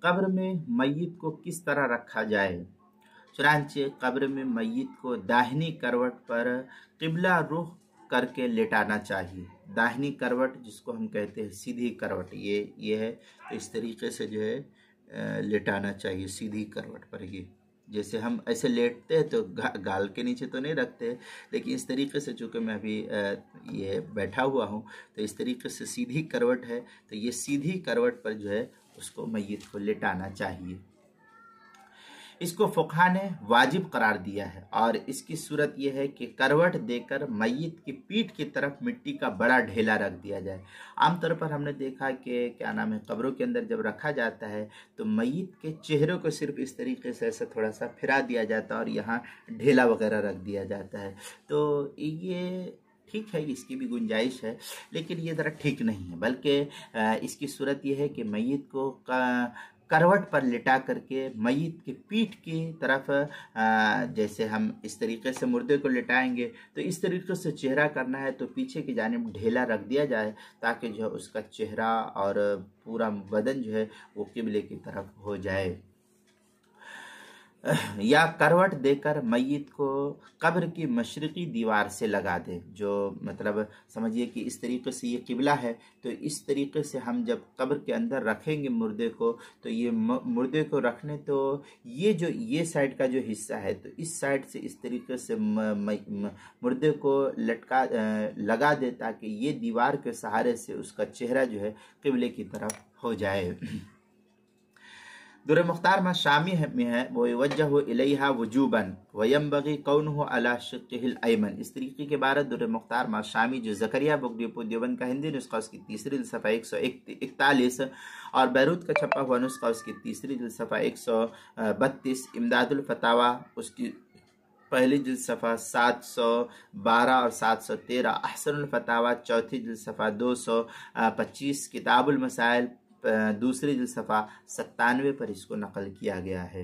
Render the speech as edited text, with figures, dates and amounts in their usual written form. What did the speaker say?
कब्र में मय्यत को किस तरह रखा जाए। चुनांचे कब्र में मय्यत को दाहिनी करवट पर किबला रुख करके लेटाना चाहिए। दाहिनी करवट जिसको हम कहते हैं सीधी करवट, ये है, तो इस तरीके से जो है लेटाना चाहिए सीधी करवट पर। ये जैसे हम ऐसे लेटते हैं तो गाल के नीचे तो नहीं रखते, लेकिन इस तरीके से चूँकि मैं अभी ये बैठा हुआ हूँ तो इस तरीके से सीधी करवट है, तो ये सीधी करवट पर जो है उसको मय्यत को लेटाना चाहिए। इसको फुक़हा ने वाजिब करार दिया है और इसकी सूरत यह है कि करवट देकर मय्यत की पीठ की तरफ मिट्टी का बड़ा ढेला रख दिया जाए। आमतौर पर हमने देखा कि क्या नाम है, कब्रों के अंदर जब रखा जाता है तो मय्यत के चेहरे को सिर्फ इस तरीके से ऐसा थोड़ा सा फिरा दिया जाता है और यहाँ ढेला वगैरह रख दिया जाता है। तो ये ठीक है, इसकी भी गुंजाइश है, लेकिन ये ज़रा ठीक नहीं है। बल्कि इसकी सूरत यह है कि मय्यत को करवट पर लिटा करके मय्यत की पीठ की तरफ जैसे हम इस तरीके से मुर्दे को लिटाएंगे तो इस तरीके से चेहरा करना है, तो पीछे की जानिब ढेला रख दिया जाए ताकि जो है उसका चेहरा और पूरा बदन जो है वो किबले की तरफ हो जाए। या करवट देकर मय्यत को कब्र की मशरिकी दीवार से लगा दे। जो मतलब समझिए कि इस तरीके से ये किबला है, तो इस तरीके से हम जब कब्र के अंदर रखेंगे मुर्दे को, तो ये मुर्दे को रखने तो ये साइड का जो हिस्सा है, तो इस साइड से इस तरीके से मुर्दे को लगा दे ताकि ये दीवार के सहारे से उसका चेहरा जो है किबले की तरफ हो जाए। दुर मुख्तार में शामी में है वो वजह इलैहा वजूबन वयंबगी कौनुहु अला शिक्किहिल अयमन। इस तरीके के बारे दुर मुख्तार में शामी जो ज़करिया बुक डिपो देवबंद का हिंदी नुस्खा उसकी तीसरी सफ़ा 141 और बैरूत का छपा हुआ नुस्खा उसकी तीसरी सफ़ा 132, इमदादुल फतावा उसकी पहली जिल्द सफ़ा 712 और 713, अहसनुल फतावा चौथी जिल्द सफ़ा 225, किताबुल मसाइल दूसरी जिल्द सफ़ा 97 पर इसको नकल किया गया है।